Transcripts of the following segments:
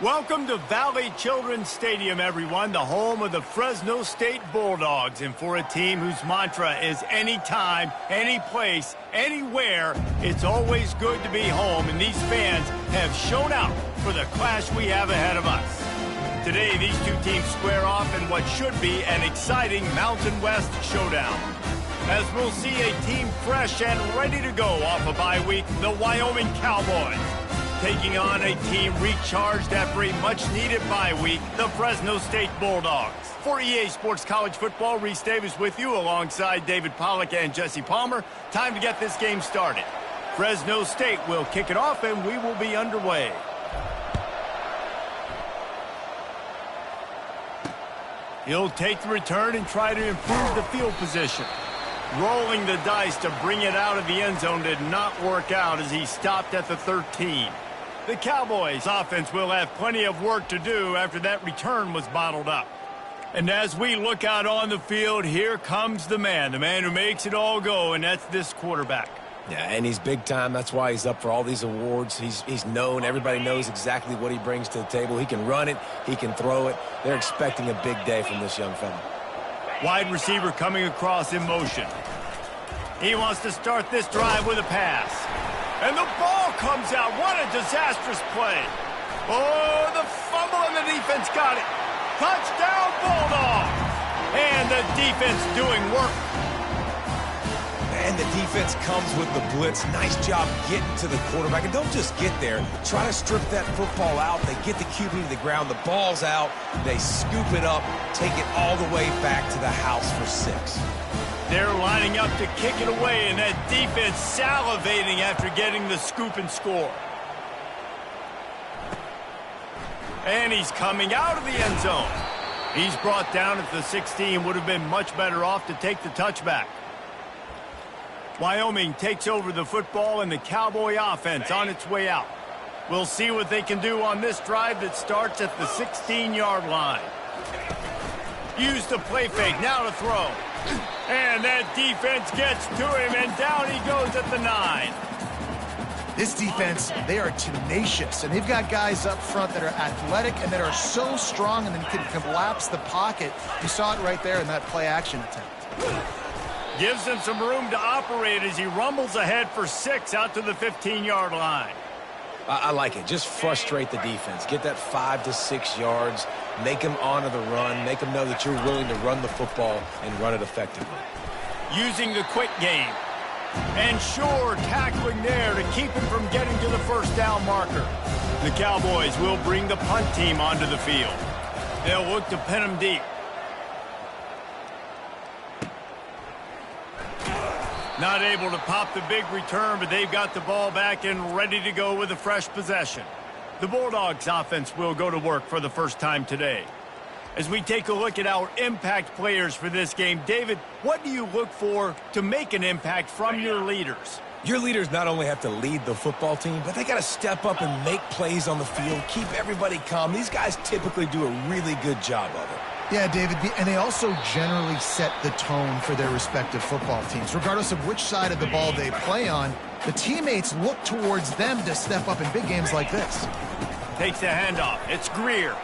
Welcome to Valley Children's Stadium, everyone, the home of the Fresno State Bulldogs. And for a team whose mantra is anytime, any place, anywhere, it's always good to be home. And these fans have shown out for the clash we have ahead of us. Today, these two teams square off in what should be an exciting Mountain West showdown. As we'll see a team fresh and ready to go off a bye week, the Wyoming Cowboys. Taking on a team recharged after a much-needed bye week, the Fresno State Bulldogs. For EA Sports College Football, Reese Davis with you alongside David Pollack and Jesse Palmer. Time to get this game started. Fresno State will kick it off and we will be underway. He'll take the return and try to improve the field position. Rolling the dice to bring it out of the end zone did not work out as he stopped at the 13. The Cowboys offense will have plenty of work to do after that return was bottled up. And as we look out on the field, here comes the man who makes it all go, and that's this quarterback. Yeah, and he's big time. That's why he's up for all these awards. He's known. Everybody knows exactly what he brings to the table. He can run it. He can throw it. They're expecting a big day from this young fella. Wide receiver coming across in motion. He wants to start this drive with a pass. And the ball comes out. What a disastrous play. Oh, the fumble and the defense got it. Touchdown, Bulldogs. And the defense doing work. And the defense comes with the blitz. Nice job getting to the quarterback. And don't just get there. Try to strip that football out. They get the QB to the ground. The ball's out. They scoop it up, take it all the way back to the house for 6. They're lining up to kick it away, and that defense salivating after getting the scoop and score. And he's coming out of the end zone. He's brought down at the 16. Would have been much better off to take the touchback. Wyoming takes over the football and the Cowboy offense on its way out. We'll see what they can do on this drive that starts at the 16-yard line. Use the play fake, now to throw. And that defense gets to him, and down he goes at the 9. This defense, they are tenacious, and they've got guys up front that are athletic and that are so strong and then can collapse the pocket. You saw it right there in that play-action attempt. Gives him some room to operate as he rumbles ahead for 6 out to the 15-yard line. I like it. Just frustrate the defense. Get that 5 to 6 yards. Make them honor the run. Make them know that you're willing to run the football and run it effectively. Using the quick game. And sure, tackling there to keep him from getting to the first down marker. The Cowboys will bring the punt team onto the field. They'll look to pin him deep. Not able to pop the big return, but they've got the ball back and ready to go with a fresh possession. The Bulldogs offense will go to work for the first time today. As we take a look at our impact players for this game, David, what do you look for to make an impact from your leaders? Your leaders not only have to lead the football team, but they got to step up and make plays on the field, keep everybody calm. These guys typically do a really good job of it. Yeah, David, and they also generally set the tone for their respective football teams. Regardless of which side of the ball they play on, the teammates look towards them to step up in big games like this. Takes the handoff. It's Greer.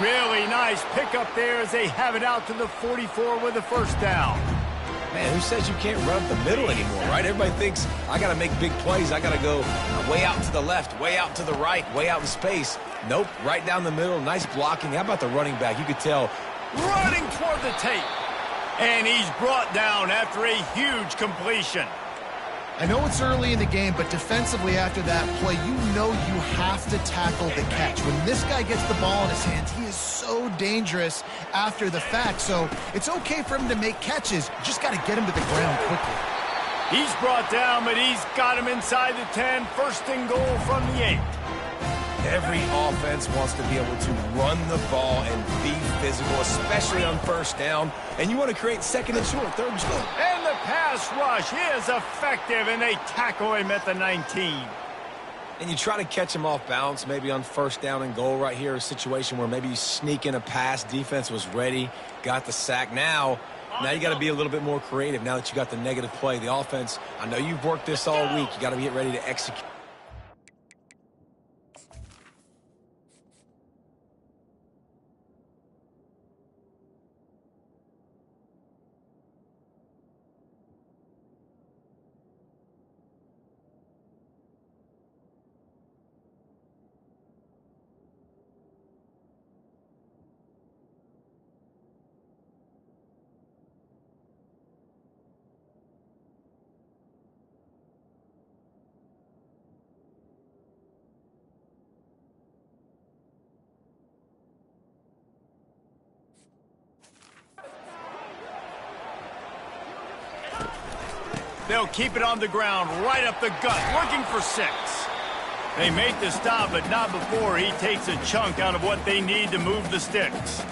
Really nice pickup there as they have it out to the 44 with a first down. Man, who says you can't run up the middle anymore, right? Everybody thinks, I got to make big plays. I got to go way out to the left, way out to the right, way out in space. Nope, right down the middle. Nice blocking. How about the running back? You could tell. Running toward the tape. And he's brought down after a huge completion. I know it's early in the game, but defensively after that play, you know you have to tackle the catch. When this guy gets the ball in his hands, he is so dangerous after the fact. So it's okay for him to make catches. You just got to get him to the ground quickly. He's brought down, but he's got him inside the 10. First and goal from the 8. Every offense wants to be able to run the ball and be physical, especially on first down. And you want to create second and short, third and short. And the pass rush is effective, and they tackle him at the 19. And you try to catch him off balance, maybe on first down and goal right here, a situation where maybe you sneak in a pass. Defense was ready, got the sack. Now you got to be a little bit more creative now that you got the negative play. The offense, I know you've worked this all week. You got to get ready to execute. They'll keep it on the ground, right up the gut, looking for 6. They make the stop, but not before he takes a chunk out of what they need to move the sticks.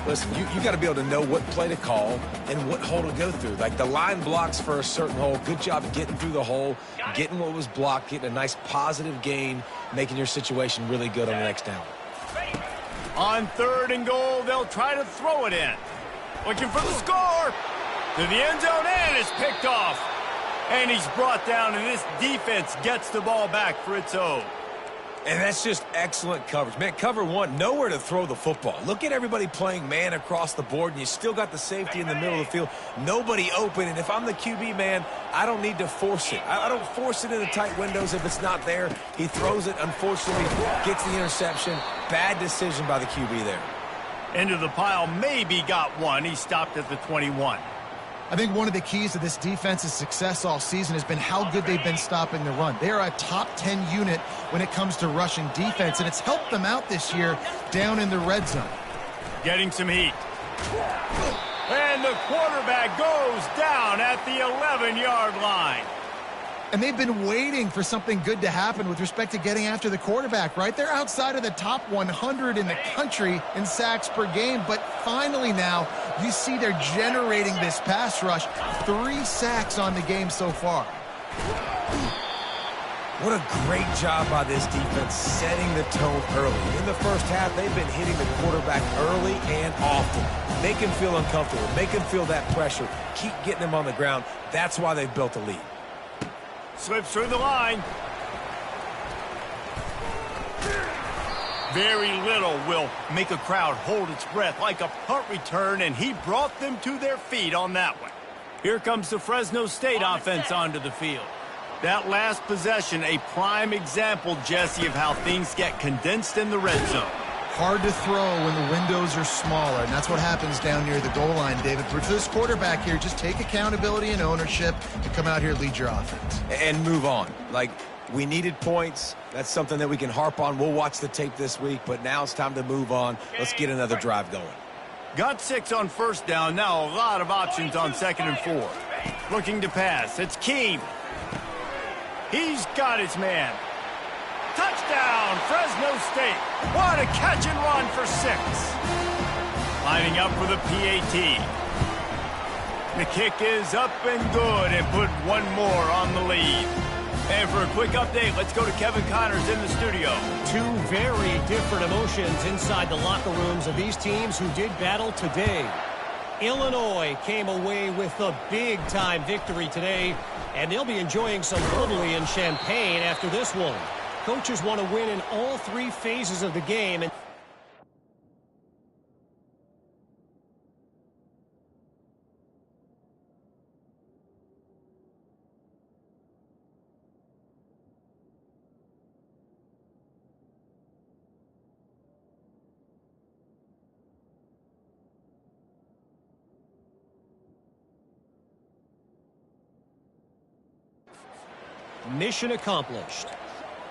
Listen, you got to be able to know what play to call and what hole to go through. Like the line blocks for a certain hole. Good job getting through the hole, getting what was blocked, getting a nice positive gain, making your situation really good on the next down. On 3rd and goal, they'll try to throw it in. Looking for the score. To the end zone, and it's picked off. And he's brought down, and this defense gets the ball back for its own. And that's just excellent coverage. Man, cover 1, nowhere to throw the football. Look at everybody playing man across the board, and you still got the safety in the middle of the field. Nobody open, and if I'm the QB, man, I don't need to force it. I don't force it in the tight windows if it's not there. He throws it, unfortunately, gets the interception. Bad decision by the QB there. Into the pile, maybe got one. He stopped at the 21. I think one of the keys to this defense's success all season has been how good they've been stopping the run. They are a top 10 unit when it comes to rushing defense, and it's helped them out this year down in the red zone. Getting some heat. And the quarterback goes down at the 11-yard line. And they've been waiting for something good to happen with respect to getting after the quarterback, right? They're outside of the top 100 in the country in sacks per game, but finally now you see they're generating this pass rush. 3 sacks on the game so far. What a great job by this defense setting the tone early. In the first half, they've been hitting the quarterback early and often. Make him feel uncomfortable. Make him feel that pressure. Keep getting him on the ground. That's why they've built a lead. Slips through the line. Very little will make a crowd hold its breath like a punt return, and he brought them to their feet on that one. Here comes the Fresno State offense onto the field. That last possession, a prime example, Jesse, of how things get condensed in the red zone. Hard to throw when the windows are smaller, and that's what happens down near the goal line, David. For this quarterback here, just take accountability and ownership and come out here, lead your offense. And move on. Like, we needed points. That's something that we can harp on. We'll watch the tape this week, but now it's time to move on. Let's get another drive going. Got 6 on 1st down. Now a lot of options on 2nd and 4. Looking to pass. It's Keem. He's got his man. Touchdown, Fresno State. What a catch and run for 6. Lining up for the PAT. The kick is up and good, and put one more on the lead. And for a quick update, let's go to Kevin Connors in the studio. 2 very different emotions inside the locker rooms of these teams who did battle today. Illinois came away with a big-time victory today, and they'll be enjoying some bubbly and champagne after this one. Coaches want to win in all 3 phases of the game. And mission accomplished.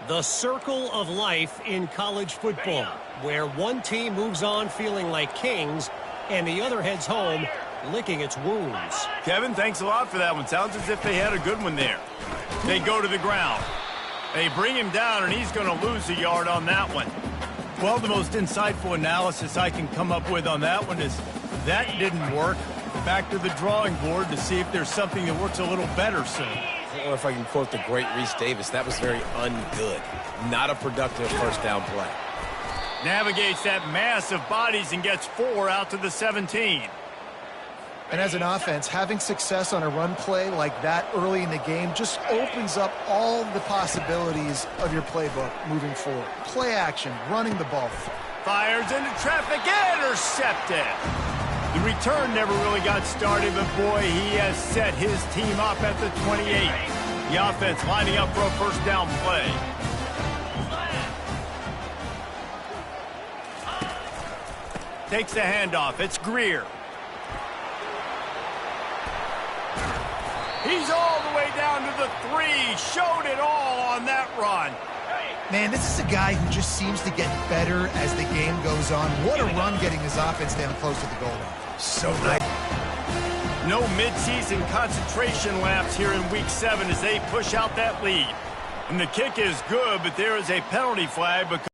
The circle of life in college football, where one team moves on feeling like kings and the other heads home licking its wounds. Kevin, thanks a lot for that one. Sounds as if they had a good one there. They go to the ground. They bring him down, and he's going to lose a yard on that one. Well, the most insightful analysis I can come up with on that one is that didn't work. Back to the drawing board to see if there's something that works a little better soon. I don't know if I can quote the great Reese Davis. That was very ungood. Not a productive first down play. Navigates that mass of bodies and gets 4 out to the 17. And as an offense, having success on a run play like that early in the game just opens up all the possibilities of your playbook moving forward. Play action, running the ball. Fires into traffic, intercepted. The return never really got started, but boy, he has set his team up at the 28. The offense lining up for a first down play. Takes the handoff. It's Greer. He's all the way down to the 3. Showed it all on that run. Man, this is a guy who just seems to get better as the game goes on. What a run getting his offense down close to the goal line. So nice. No midseason concentration laps here in Week 7 as they push out that lead. And the kick is good, but there is a penalty flag because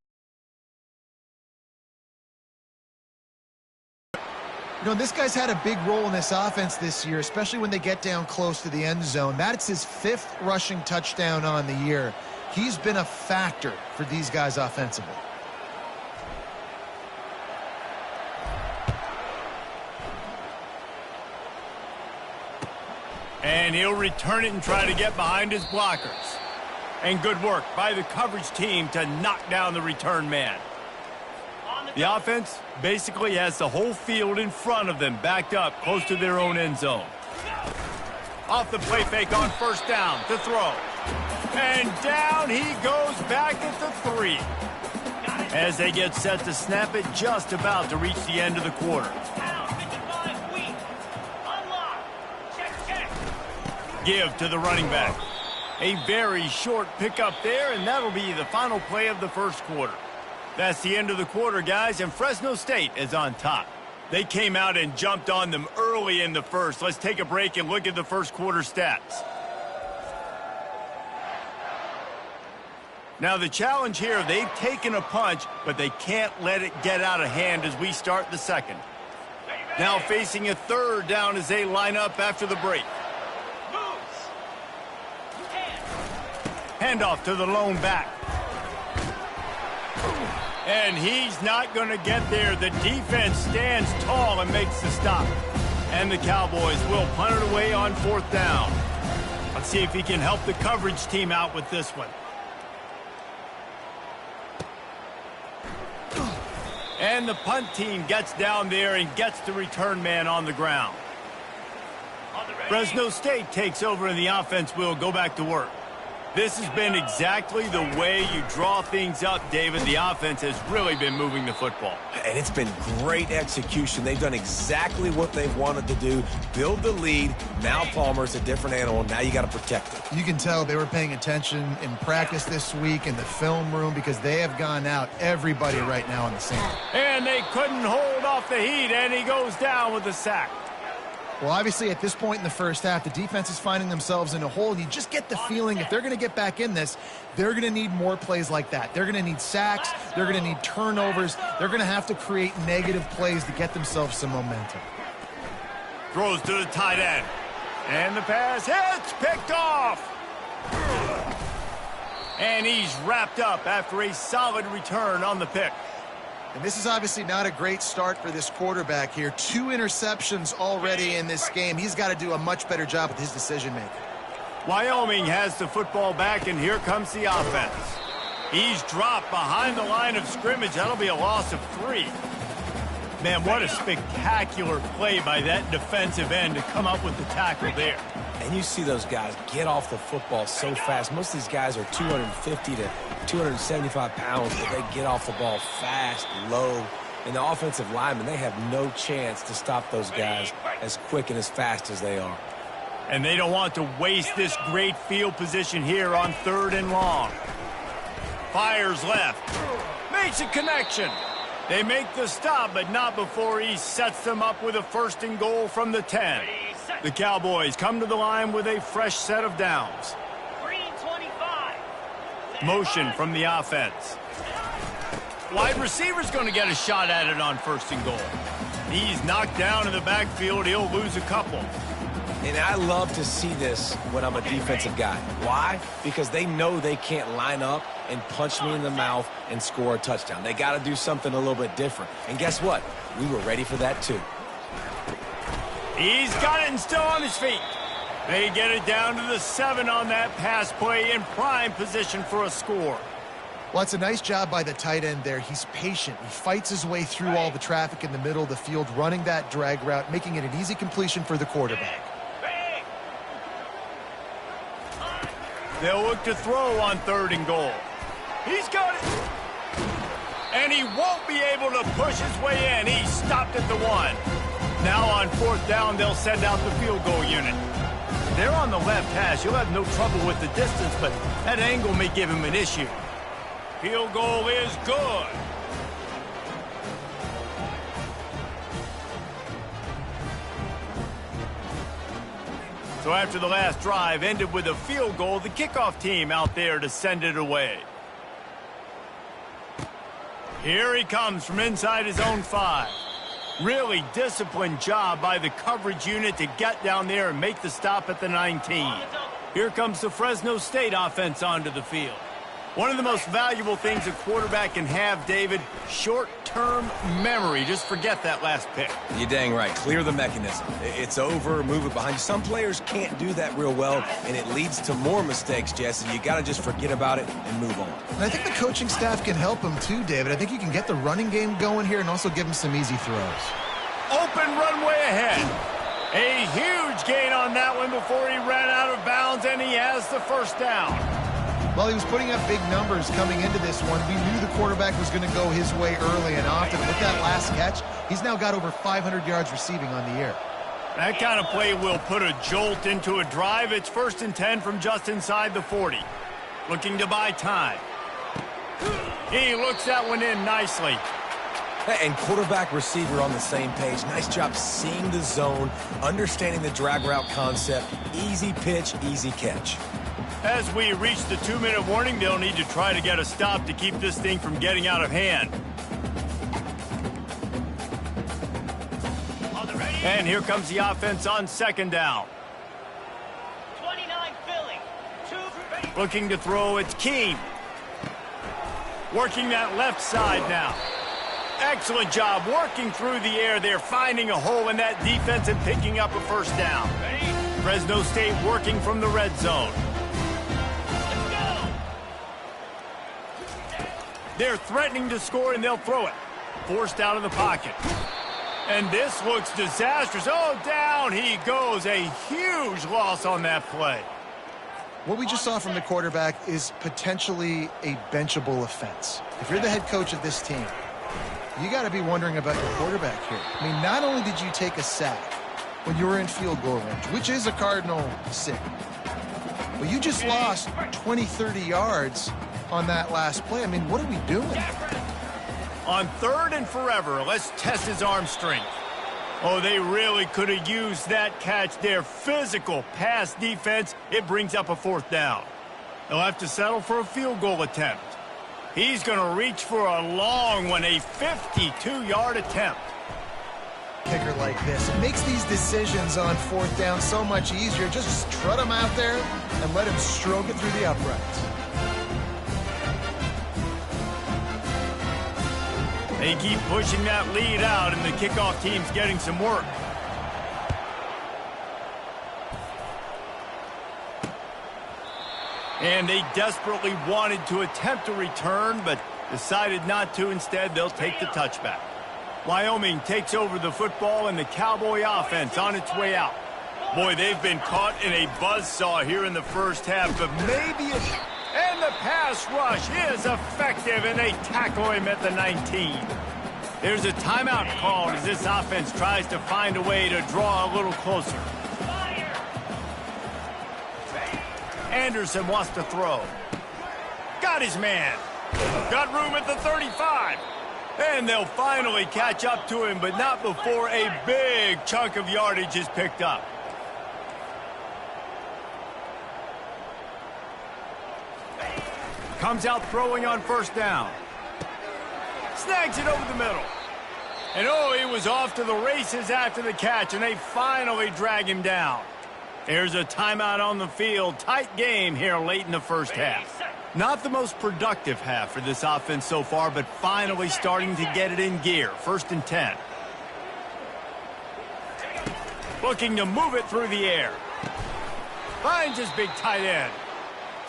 you know, this guy's had a big role in this offense this year, especially when they get down close to the end zone. That's his 5th rushing touchdown on the year. He's been a factor for these guys offensively. And he'll return it and try to get behind his blockers. And good work by the coverage team to knock down the return man. The offense basically has the whole field in front of them, backed up close to their own end zone. Off the play fake on first down to throw. And down he goes back at the 3. As they get set to snap it, just about to reach the end of the quarter. Give to the running back. A very short pickup there, and that'll be the final play of the first quarter. That's the end of the quarter, guys, and Fresno State is on top. They came out and jumped on them early in the first. Let's take a break and look at the first quarter stats. Now, the challenge here, they've taken a punch, but they can't let it get out of hand as we start the second. Now facing a third down as they line up after the break. Handoff to the lone back. And he's not going to get there. The defense stands tall and makes the stop. And the Cowboys will punt it away on 4th down. Let's see if he can help the coverage team out with this one. And the punt team gets down there and gets the return man on the ground. Fresno State takes over and the offense will go back to work. This has been exactly the way you draw things up, David. The offense has really been moving the football. And it's been great execution. They've done exactly what they've wanted to do. Build the lead. Now Palmer's a different animal. Now you got to protect it. You can tell they were paying attention in practice this week in the film room because they have gone out everybody right now on the same. And they couldn't hold off the heat, and he goes down with the sack. Well, obviously, at this point in the first half, the defense is finding themselves in a hole. You just get the feeling if they're going to get back in this, they're going to need more plays like that. They're going to need sacks. They're going to need turnovers. They're going to have to create negative plays to get themselves some momentum. Throws to the tight end. And the pass hits, picked off. And he's wrapped up after a solid return on the pick. And this is obviously not a great start for this quarterback here. 2 interceptions already in this game. He's got to do a much better job with his decision-making. Wyoming has the football back, and here comes the offense. He's dropped behind the line of scrimmage. That'll be a loss of 3. Man, what a spectacular play by that defensive end to come up with the tackle there. And you see those guys get off the football so fast. Most of these guys are 250 to 275 pounds, but they get off the ball fast, low. And the offensive linemen, they have no chance to stop those guys as quick and as fast as they are. And they don't want to waste this great field position here on 3rd and long. Fires left. Makes a connection. They make the stop, but not before he sets them up with a 1st and goal from the 10. The Cowboys come to the line with a fresh set of downs. Motion from the offense. Wide receiver's going to get a shot at it on 1st and goal. He's knocked down in the backfield. He'll lose a couple. And I love to see this when I'm a defensive guy. Why? Because they know they can't line up and punch me in the mouth and score a touchdown. They got to do something a little bit different. And guess what? We were ready for that too. He's got it and still on his feet. They get it down to the 7 on that pass play in prime position for a score. Well, it's a nice job by the tight end there. He's patient. He fights his way through all the traffic in the middle of the field, running that drag route, making it an easy completion for the quarterback. They'll look to throw on 3rd and goal. He's got it. And he won't be able to push his way in. He stopped at the 1. Now on 4th down, they'll send out the field goal unit. They're on the left hash. He'll have no trouble with the distance, but that angle may give him an issue. Field goal is good. So after the last drive ended with a field goal, the kickoff team out there to send it away. Here he comes from inside his own 5. Really disciplined job by the coverage unit to get down there and make the stop at the 19. Here comes the Fresno State offense onto the field. One of the most valuable things a quarterback can have, David, short-term memory. Just forget that last pick. You're dang right. Clear the mechanism. It's over, move it behind you. Some players can't do that real well, and it leads to more mistakes, Jesse. You got to just forget about it and move on. And I think the coaching staff can help him too, David. I think you can get the running game going here and also give him some easy throws. Open runway ahead. A huge gain on that one before he ran out of bounds, and he has the first down. Well, he was putting up big numbers coming into this one. We knew the quarterback was going to go his way early and often. With that last catch, he's now got over 500 yards receiving on the year. That kind of play will put a jolt into a drive. It's 1st and 10 from just inside the 40. Looking to buy time. He looks that one in nicely. And quarterback receiver on the same page. Nice job seeing the zone, understanding the drag route concept. Easy pitch, easy catch. As we reach the 2-minute warning, they'll need to try to get a stop to keep this thing from getting out of hand. And here comes the offense on 2nd down. 29 Philly. Looking to throw, it's Keene. Working that left side now. Excellent job working through the air there, finding a hole in that defense and picking up a first down. Fresno State working from the red zone. They're threatening to score, and they'll throw it. Forced out of the pocket. And this looks disastrous. Oh, down he goes. A huge loss on that play. What we just saw from the quarterback is potentially a benchable offense. If you're the head coach of this team, you got to be wondering about your quarterback here. I mean, not only did you take a sack when you were in field goal range, which is a cardinal sin, but you just lost 20, 30 yards on that last play. I mean, what are we doing? On 3rd and forever, let's test his arm strength. Oh, they really could have used that catch there. Physical pass defense. It brings up a 4th down. They'll have to settle for a field goal attempt. He's going to reach for a long one, a 52-yard attempt. Kicker like this, it makes these decisions on 4th down so much easier. Just trot him out there and let him stroke it through the uprights. They keep pushing that lead out, and the kickoff team's getting some work. And they desperately wanted to attempt a return, but decided not to. Instead, they'll take the touchback. Wyoming takes over the football, and the Cowboy offense on its way out. Boy, they've been caught in a buzzsaw here in the first half, but maybe it's... And the pass rush is effective, and they tackle him at the 19. There's a timeout called as this offense tries to find a way to draw a little closer. Anderson wants to throw. Got his man. Got room at the 35. And they'll finally catch up to him, but not before a big chunk of yardage is picked up. Comes out throwing on 1st down. Snags it over the middle. And oh, he was off to the races after the catch, and they finally drag him down. There's a timeout on the field. Tight game here late in the first half. Not the most productive half for this offense so far, but finally starting to get it in gear. 1st and 10. Looking to move it through the air. Finds his big tight end.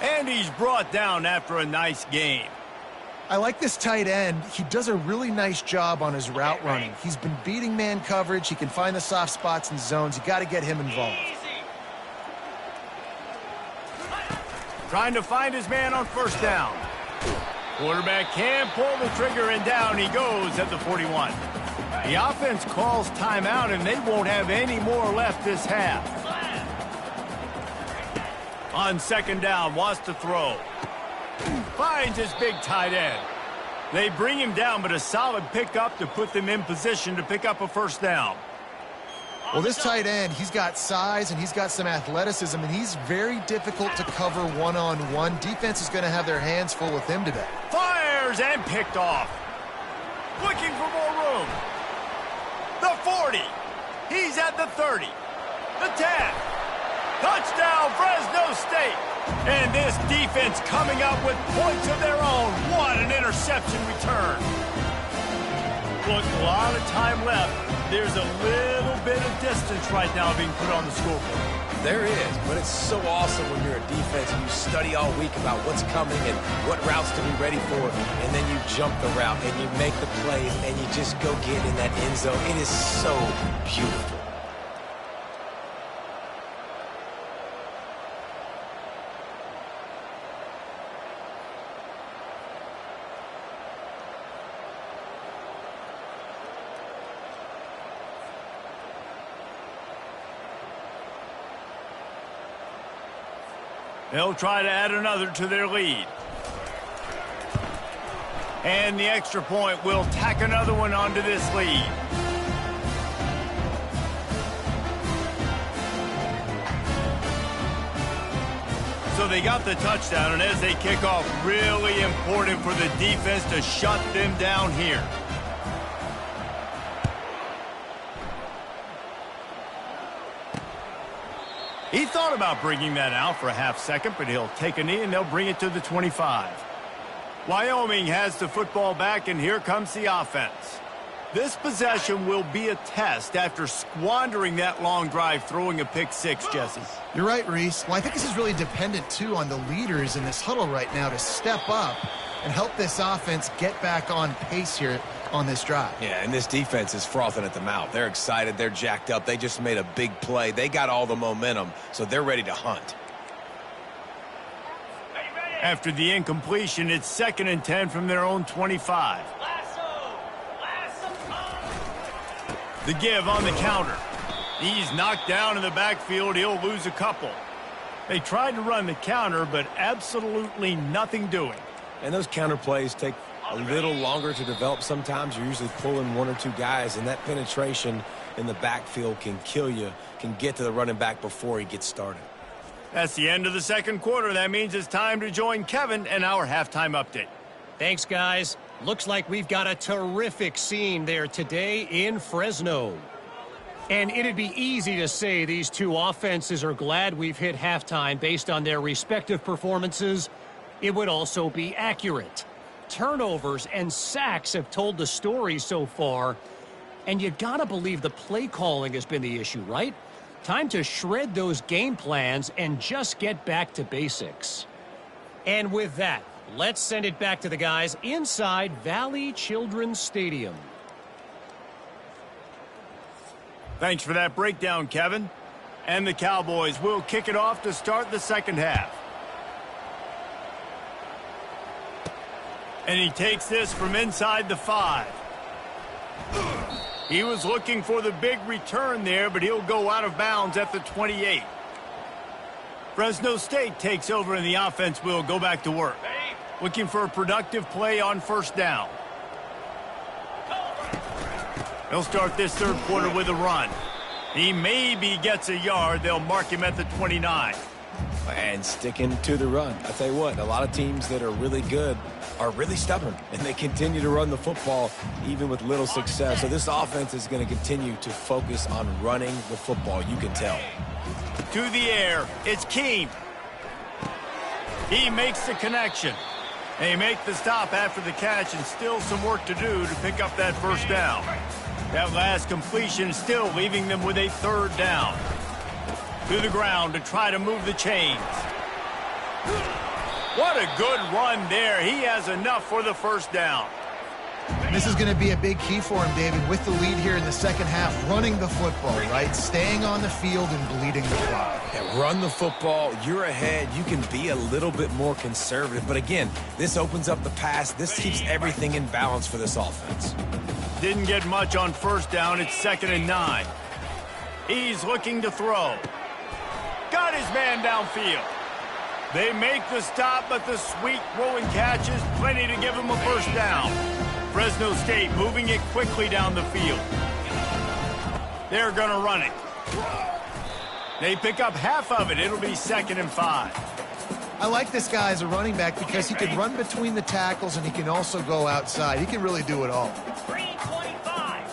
And he's brought down after a nice game. I like this tight end. He does a really nice job on his route running. He's been beating man coverage. He can find the soft spots and zones. You got to get him involved. Trying to find his man on 1st down. Quarterback can pull the trigger, and down he goes at the 41. The offense calls timeout, and they won't have any more left this half. On 2nd down, wants to throw. Finds his big tight end. They bring him down, but a solid pickup to put them in position to pick up a 1st down. Well, this tight end, he's got size and he's got some athleticism, and he's very difficult to cover one-on-one. Defense is going to have their hands full with him today. Fires and picked off. Looking for more room. The 40. He's at the 30. The 10. Touchdown, Fresno State. And this defense coming up with points of their own. What an interception return. Look, a lot of time left. There's a little bit of distance right now being put on the scoreboard. There is, but it's so awesome when you're a defense and you study all week about what's coming and what routes to be ready for, and then you jump the route and you make the plays and you just go get in that end zone. It is so beautiful. They'll try to add another to their lead. And the extra point will tack another one onto this lead. So they got the touchdown, and as they kick off, really important for the defense to shut them down here. He thought about bringing that out for a half second, but he'll take a knee and they'll bring it to the 25. Wyoming has the football back, and here comes the offense. This possession will be a test after squandering that long drive, throwing a pick six, Jesse. You're right, Reese. Well, I think this is really dependent, too, on the leaders in this huddle right now to step up and help this offense get back on pace here on this drive. Yeah, and this defense is frothing at the mouth. They're excited. They're jacked up. They just made a big play. They got all the momentum, so they're ready to hunt. After the incompletion, it's 2nd and 10 from their own 25. The give on the counter. He's knocked down in the backfield. He'll lose a couple. They tried to run the counter, but absolutely nothing doing. And those counter plays take a little longer to develop sometimes. You're usually pulling one or two guys, and that penetration in the backfield can kill you, can get to the running back before he gets started. That's the end of the second quarter. That means it's time to join Kevin and our halftime update. Thanks, guys. Looks like we've got a terrific scene there today in Fresno. And it'd be easy to say these two offenses are glad we've hit halftime based on their respective performances. It would also be accurate. Turnovers and sacks have told the story so far. And you gotta believe the play calling has been the issue, right? Time to shred those game plans and just get back to basics. And with that, let's send it back to the guys inside Valley Children's Stadium. Thanks for that breakdown, Kevin. And the Cowboys will kick it off to start the second half. And he takes this from inside the 5. He was looking for the big return there, but he'll go out of bounds at the 28. Fresno State takes over, and the offense will go back to work. Looking for a productive play on first down. He'll start this third quarter with a run. He maybe gets a yard. They'll mark him at the 29. And sticking to the run. I tell you what, a lot of teams that are really good are really stubborn, and they continue to run the football even with little success. So this offense is going to continue to focus on running the football. You can tell. To the air, it's Keem. He makes the connection. They make the stop after the catch, and still some work to do to pick up that first down. That last completion still leaving them with a third down. To the ground to try to move the chains. What a good run there. He has enough for the first down. This is going to be a big key for him, David, with the lead here in the second half, running the football, right? Staying on the field and bleeding the clock. Yeah, run the football. You're ahead. You can be a little bit more conservative. But again, this opens up the pass. This keeps everything in balance for this offense. Didn't get much on first down. It's 2nd and 9. He's looking to throw. Got his man downfield. They make the stop, but the sweet throwing catch is plenty to give him a first down. Fresno State moving it quickly down the field. They're going to run it. They pick up half of it. It'll be 2nd and 5. I like this guy as a running back because he can run between the tackles and he can also go outside. He can really do it all. 325.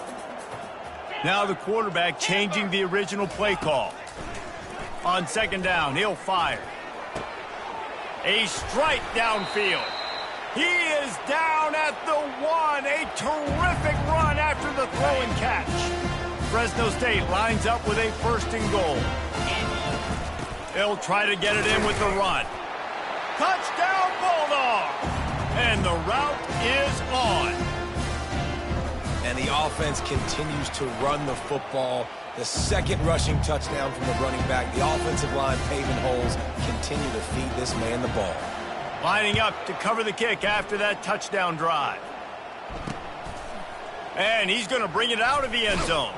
Now the quarterback changing the original play call. On 2nd down, he'll fire. A strike downfield. He is down at the 1. A terrific run after the throw and catch. Fresno State lines up with a 1st and goal. They'll try to get it in with the run. Touchdown, Bulldog! And the route is on. And the offense continues to run the football. The 2nd rushing touchdown from the running back. The offensive line paving holes continue to feed this man the ball. Lining up to cover the kick after that touchdown drive. And he's going to bring it out of the end zone.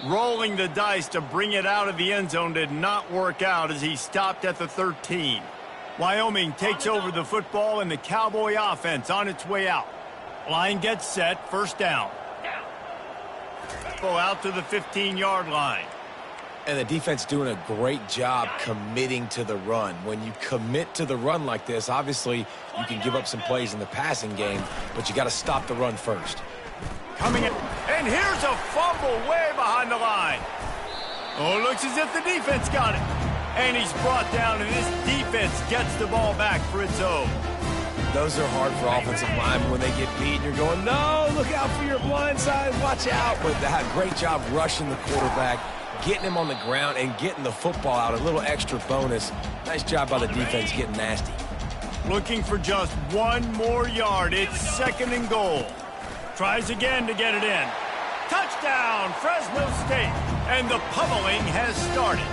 Rolling the dice to bring it out of the end zone did not work out as he stopped at the 13. Wyoming takes over the football and the Cowboy offense on its way out. Line gets set, 1st down. Go out to the 15-yard line. And the defense doing a great job committing to the run. When you commit to the run like this, obviously you can give up some plays in the passing game, but you got to stop the run first. Coming in, and here's a fumble way behind the line. Oh, it looks as if the defense got it. And he's brought down, and this defense gets the ball back for its own. Those are hard for offensive linemen when they get beat and you're going, no, look out for your blind side, watch out. But they had a great job rushing the quarterback, getting him on the ground and getting the football out. A little extra bonus. Nice job by the defense getting nasty. Looking for just 1 more yard. It's 2nd and goal. Tries again to get it in. Touchdown, Fresno State. And the pummeling has started.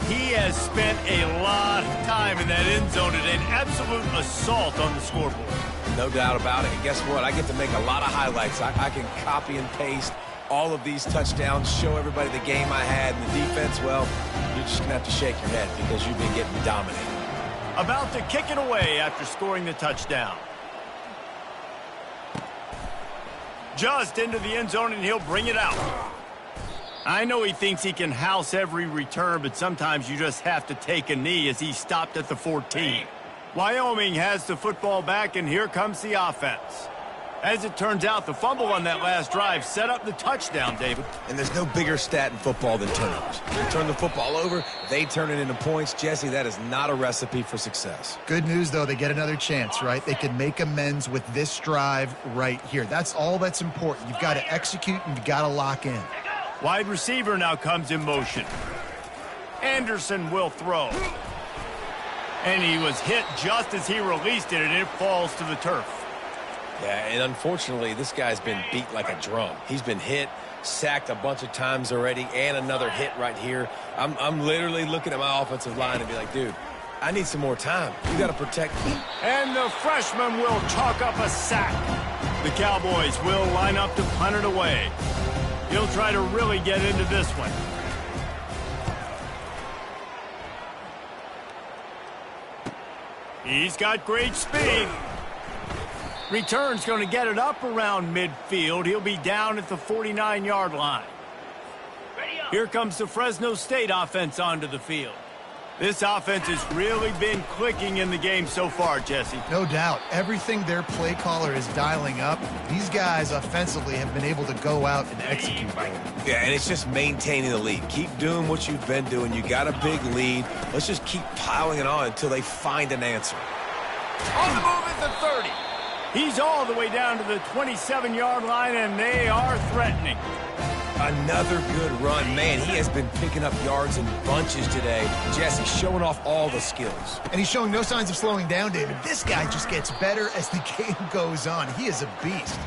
He has spent a lot of time in that end zone and an absolute assault on the scoreboard. No doubt about it. And guess what? I get to make a lot of highlights. I can copy and paste all of these touchdowns, show everybody the game I had. And the defense, well, you're just going to have to shake your head because you've been getting dominated. About to kick it away after scoring the touchdown. Just into the end zone, and he'll bring it out. I know he thinks he can house every return, but sometimes you just have to take a knee as he stopped at the 14. Wyoming has the football back, and here comes the offense. As it turns out, the fumble on that last drive set up the touchdown, David. And there's no bigger stat in football than turnovers. You turn the football over, they turn it into points. Jesse, that is not a recipe for success. Good news, though, they get another chance, right? They can make amends with this drive right here. That's all that's important. You've got to execute and you've got to lock in. Wide receiver now comes in motion. Anderson will throw. And he was hit just as he released it, and it falls to the turf. Yeah, and unfortunately, this guy's been beat like a drum. He's been hit, sacked a bunch of times already, and another hit right here. I'm literally looking at my offensive line and be like, dude, I need some more time. You got to protect me. And the freshman will chalk up a sack. The Cowboys will line up to punt it away. He'll try to really get into this one. He's got great speed. Return's going to get it up around midfield. He'll be down at the 49-yard line. Here comes the Fresno State offense onto the field. This offense has really been clicking in the game so far, Jesse. No doubt. Everything their play caller is dialing up, these guys offensively have been able to go out and execute. Yeah, and it's just maintaining the lead. Keep doing what you've been doing. You got a big lead. Let's just keep piling it on until they find an answer. On the move at the 30. He's all the way down to the 27-yard line, and they are threatening. Another good run. Man, he has been picking up yards in bunches today. Jesse showing off all the skills. And he's showing no signs of slowing down, David. This guy just gets better as the game goes on. He is a beast.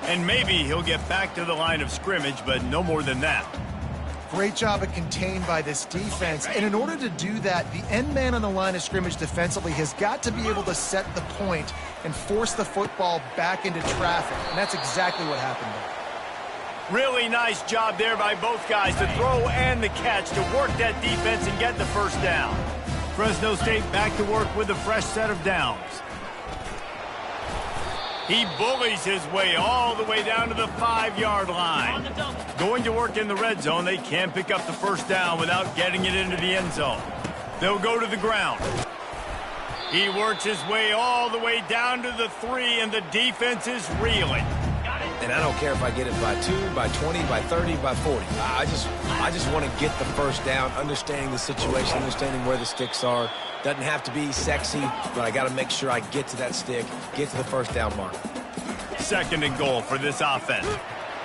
And maybe he'll get back to the line of scrimmage, but no more than that. Great job of contained by this defense. And in order to do that, the end man on the line of scrimmage defensively has got to be able to set the point and force the football back into traffic. And that's exactly what happened there. Really nice job there by both guys, the throw and the catch, to work that defense and get the first down. Fresno State back to work with a fresh set of downs. He bullies his way all the way down to the 5-yard line. Going to work in the red zone, they can't pick up the first down without getting it into the end zone. They'll go to the ground. He works his way all the way down to the 3, and the defense is reeling. And I don't care if I get it by 2, by 20, by 30, by 40. I just want to get the first down, understanding the situation, understanding where the sticks are. Doesn't have to be sexy, but I got to make sure I get to that stick, get to the first down mark. 2nd and goal for this offense.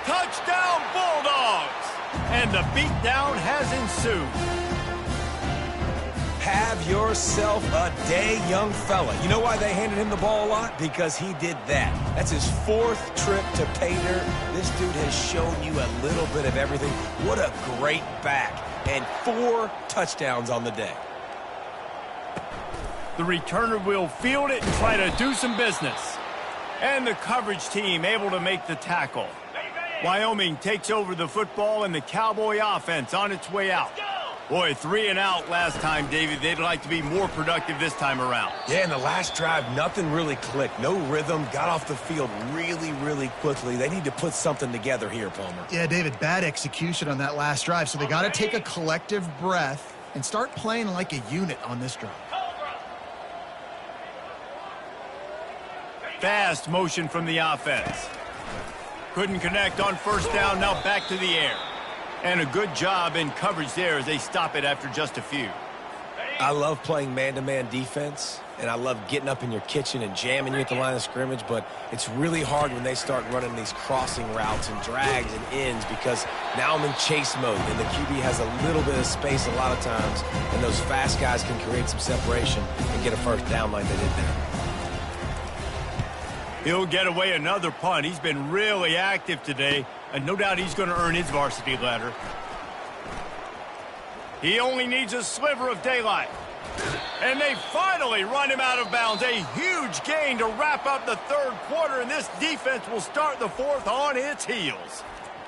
Touchdown, Bulldogs! And the beatdown has ensued. Have yourself a day, young fella. You know why they handed him the ball a lot? Because he did that. That's his 4th trip to pay dirt. This dude has shown you a little bit of everything. What a great back. And 4 touchdowns on the day. The returner will field it and try to do some business. And the coverage team able to make the tackle. Wyoming takes over the football and the Cowboy offense on its way out. Boy, 3 and out last time, David. They'd like to be more productive this time around. Yeah, in the last drive, nothing really clicked. No rhythm, got off the field really, really quickly. They need to put something together here, Palmer. Yeah, David, bad execution on that last drive, so they got to take a collective breath and start playing like a unit on this drive. Fast motion from the offense. Couldn't connect on first down, now back to the air. And a good job in coverage there as they stop it after just a few. I love playing man-to-man defense, and I love getting up in your kitchen and jamming you at the line of scrimmage, but it's really hard when they start running these crossing routes and drags and ends because now I'm in chase mode, and the QB has a little bit of space a lot of times, and those fast guys can create some separation and get a first down like they did there. He'll get away another punt. He's been really active today, and no doubt he's going to earn his varsity letter. He only needs a sliver of daylight. And they finally run him out of bounds. A huge gain to wrap up the 3rd quarter, and this defense will start the 4th on its heels.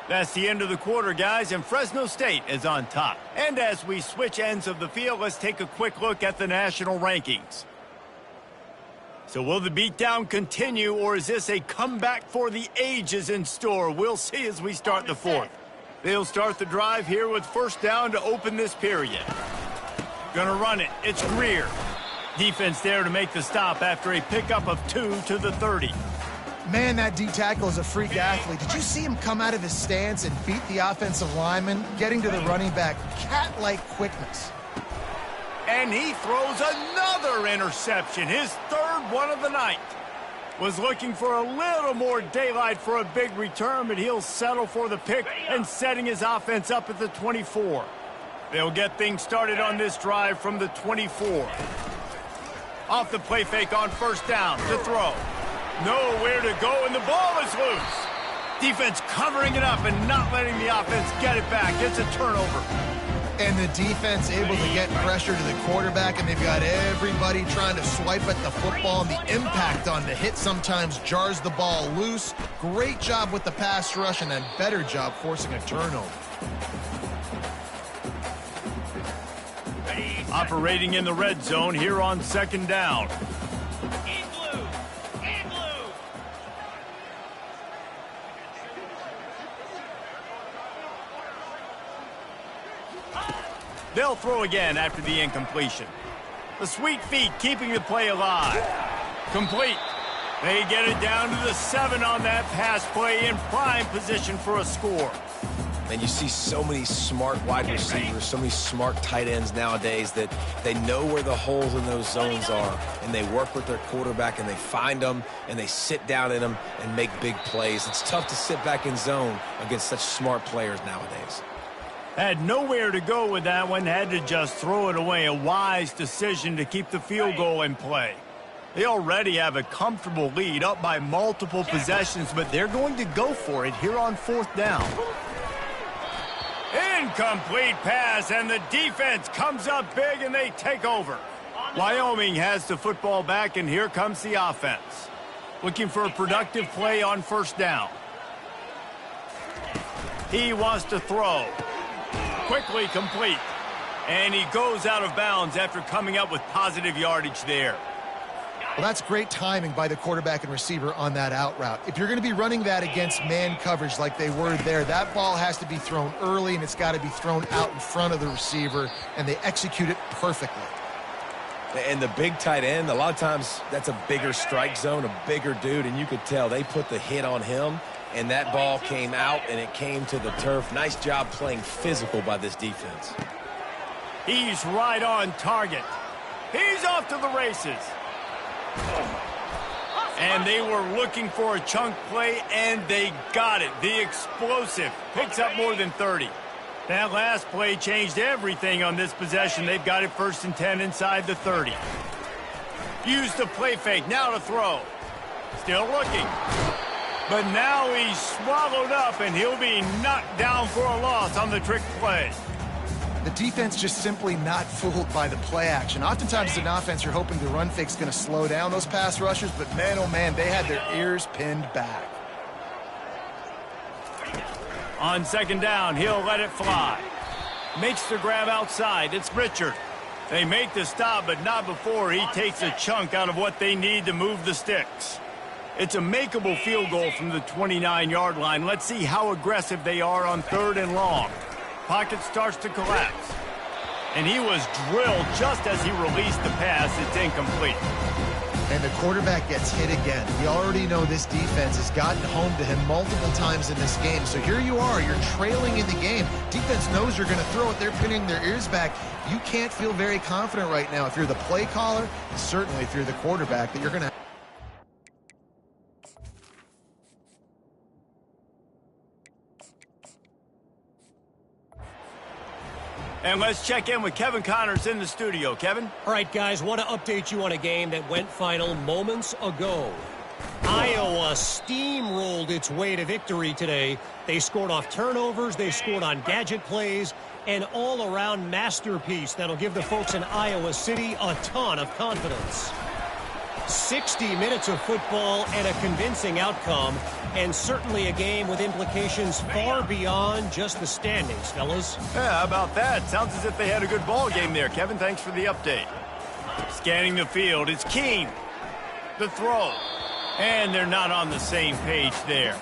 That's the end of the quarter, guys, and Fresno State is on top. And as we switch ends of the field, let's take a quick look at the national rankings. So will the beatdown continue, or is this a comeback for the ages in store? We'll see as we start the 4th. They'll start the drive here with first down to open this period. Gonna run it. It's Greer. Defense there to make the stop after a pickup of 2 to the 30. Man, that D-tackle is a freak athlete. Did you see him come out of his stance and beat the offensive lineman, getting to the running back? Cat-like quickness. And he throws another interception, his 3rd one of the night. Was looking for a little more daylight for a big return, but he'll settle for the pick and setting his offense up at the 24. They'll get things started on this drive from the 24. Off the play fake on first down to throw. Nowhere to go, and the ball is loose. Defense covering it up and not letting the offense get it back. It's a turnover. And the defense able to get pressure to the quarterback, and they've got everybody trying to swipe at the football, and the impact on the hit sometimes jars the ball loose. Great job with the pass rush, and a better job forcing a turnover. Operating in the red zone here on 2nd down. They'll throw again after the incompletion. The sweet feet keeping the play alive. Complete. They get it down to the 7 on that pass play, in prime position for a score. And you see so many smart wide receivers, so many smart tight ends nowadays that they know where the holes in those zones are, and they work with their quarterback, and they find them, and they sit down in them and make big plays. It's tough to sit back in zone against such smart players nowadays. Had nowhere to go with that one, had to just throw it away. A wise decision to keep the field goal in play. They already have a comfortable lead, up by multiple possessions, but they're going to go for it here on 4th down. Incomplete pass, and the defense comes up big, and they take over. Wyoming has the football back, and here comes the offense. Looking for a productive play on first down. He wants to throw. Quickly complete. And he goes out of bounds after coming up with positive yardage there. Well, that's great timing by the quarterback and receiver on that out route. If you're going to be running that against man coverage like they were there, that ball has to be thrown early, and it's got to be thrown out in front of the receiver, and they execute it perfectly. And the big tight end, a lot of times that's a bigger strike zone, a bigger dude, and you could tell they put the hit on him, and that ball came out, and it came to the turf. Nice job playing physical by this defense. He's right on target. He's off to the races. And they were looking for a chunk play, and they got it. The explosive picks up more than 30. That last play changed everything on this possession. They've got it 1st and 10 inside the 30. Use the play fake. Now to throw. Still looking. But now he's swallowed up, and he'll be knocked down for a loss on the trick play. The defense just simply not fooled by the play action. Oftentimes as an offense, you're hoping the run fake's going to slow down those pass rushers, but man, oh man, they had their ears pinned back. On 2nd down, he'll let it fly. Makes the grab outside. It's Richard. They make the stop, but not before he takes a chunk out of what they need to move the sticks. It's a makeable field goal from the 29-yard line. Let's see how aggressive they are on 3rd and long. Pocket starts to collapse. And he was drilled just as he released the pass. It's incomplete. And the quarterback gets hit again. We already know this defense has gotten home to him multiple times in this game. So here you are, you're trailing in the game. Defense knows you're going to throw it. They're pinning their ears back. You can't feel very confident right now if you're the play caller, and certainly if you're the quarterback, that you're going to... And let's check in with Kevin Connors in the studio. Kevin? All right, guys, want to update you on a game that went final moments ago. Iowa steamrolled its way to victory today. They scored off turnovers, they scored on gadget plays, an all-around masterpiece that'll give the folks in Iowa City a ton of confidence. 60 minutes of football and a convincing outcome, and certainly a game with implications far beyond just the standings, fellas. Yeah, how about that? Sounds as if they had a good ball game there. Kevin, thanks for the update. Scanning the field, it's Keene. The throw. And they're not on the same page there.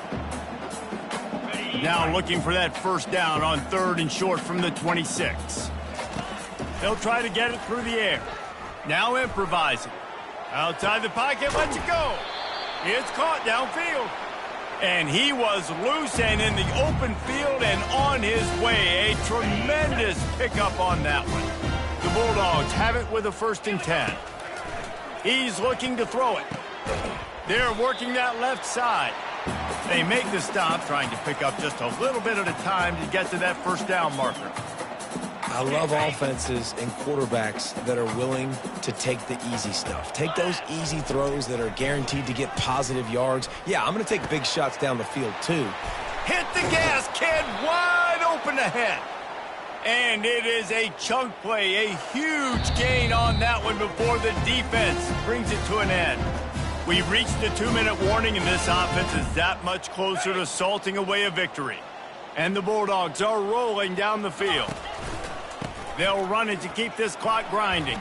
Now looking for that 1st down on 3rd and short from the 26. They'll try to get it through the air. Now improvising. Outside the pocket, lets it go. It's caught downfield. And he was loose and in the open field and on his way. A tremendous pickup on that one. The Bulldogs have it with a 1st and 10. He's looking to throw it. They're working that left side. They make the stop, trying to pick up just a little bit at a time to get to that 1st down marker. I love offenses and quarterbacks that are willing to take the easy stuff. Take those easy throws that are guaranteed to get positive yards. Yeah, I'm going to take big shots down the field, too. Hit the gas, kid. Wide open ahead. And it is a chunk play, a huge gain on that one before the defense brings it to an end. We've reached the 2-minute warning, and this offense is that much closer to salting away a victory. And the Bulldogs are rolling down the field. They'll run it to keep this clock grinding.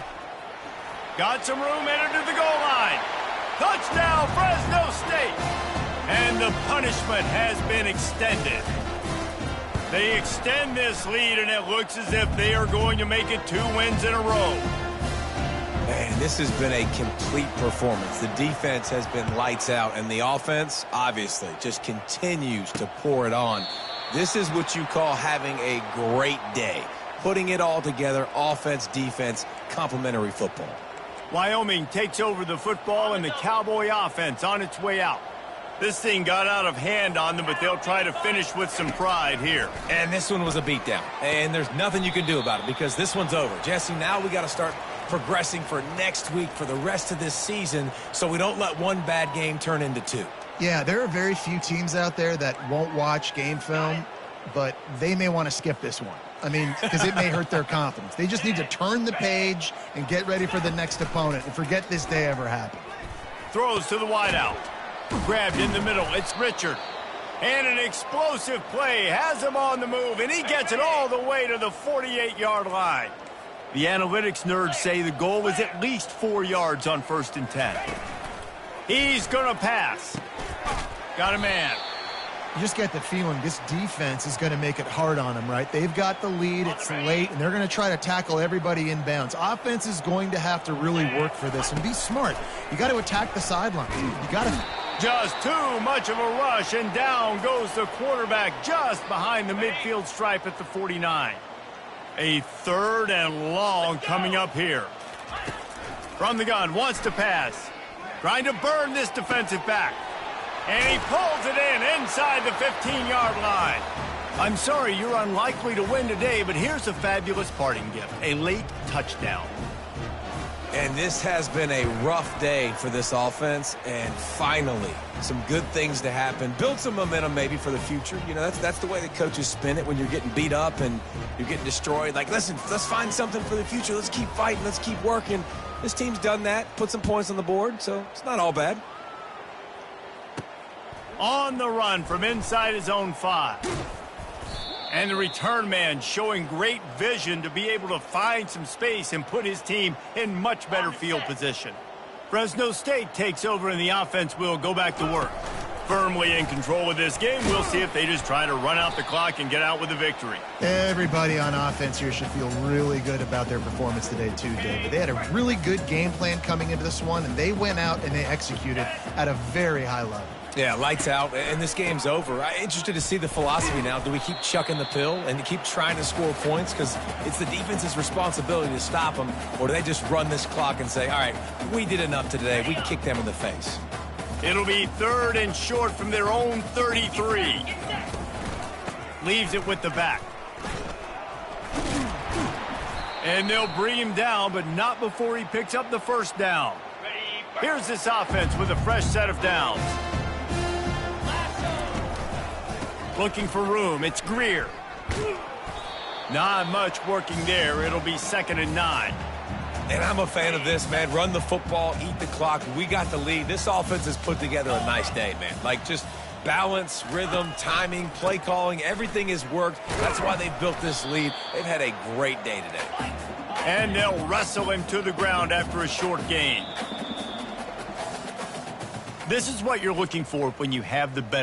Got some room, entered to the goal line. Touchdown, Fresno State. And the punishment has been extended. They extend this lead, and it looks as if they are going to make it 2 wins in a row. Man, this has been a complete performance. The defense has been lights out, and the offense, obviously, just continues to pour it on. This is what you call having a great day. Putting it all together, offense, defense, complementary football. Wyoming takes over the football and the Cowboy offense on its way out. This thing got out of hand on them, but they'll try to finish with some pride here. And this one was a beatdown. And there's nothing you can do about it because this one's over. Jesse, now we got to start progressing for next week for the rest of this season so we don't let one bad game turn into 2. Yeah, there are very few teams out there that won't watch game film, but they may want to skip this one. I mean, because it may hurt their confidence. They just need to turn the page and get ready for the next opponent and forget this day ever happened. Throws to the wideout. Grabbed in the middle. It's Richard. And an explosive play has him on the move, and he gets it all the way to the 48-yard line. The analytics nerds say the goal is at least 4 yards on 1st and 10. He's going to pass. Got a man. You just get the feeling this defense is going to make it hard on them, right? They've got the lead, it's late, and they're going to try to tackle everybody inbounds. Offense is going to have to really work for this and be smart. You got to attack the sidelines. You got to... Just too much of a rush, and down goes the quarterback just behind the midfield stripe at the 49. A 3rd and long coming up here. From the gun, wants to pass. Trying to burn this defensive back. And he pulls it in inside the 15-yard line. I'm sorry, you're unlikely to win today, but here's a fabulous parting gift. A late touchdown. And this has been a rough day for this offense, and finally, some good things to happen. Build some momentum maybe for the future. You know, that's the way the coaches spin it when you're getting beat up and you're getting destroyed. Like, listen, let's find something for the future. Let's keep fighting. Let's keep working. This team's done that, put some points on the board, so it's not all bad. On the run from inside his own 5. And the return man showing great vision to be able to find some space and put his team in much better field position. Fresno State takes over and the offense will go back to work. Firmly in control of this game. We'll see if they just try to run out the clock and get out with a victory. Everybody on offense here should feel really good about their performance today too, David. They had a really good game plan coming into this one, and they went out and they executed at a very high level. Yeah, lights out, and this game's over. I'm interested to see the philosophy now. Do we keep chucking the pill and keep trying to score points because it's the defense's responsibility to stop them, or do they just run this clock and say, all right, we did enough today. We kicked them in the face. It'll be 3rd and short from their own 33. Leaves it with the back. And they'll bring him down, but not before he picks up the 1st down. Here's this offense with a fresh set of downs. Looking for room. It's Greer. Not much working there. It'll be 2nd and 9. And I'm a fan of this, man. Run the football, eat the clock. We got the lead. This offense has put together a nice day, man. Like, just balance, rhythm, timing, play calling, everything has worked. That's why they've built this lead. They've had a great day today. And they'll wrestle him to the ground after a short gain. This is what you're looking for when you have the better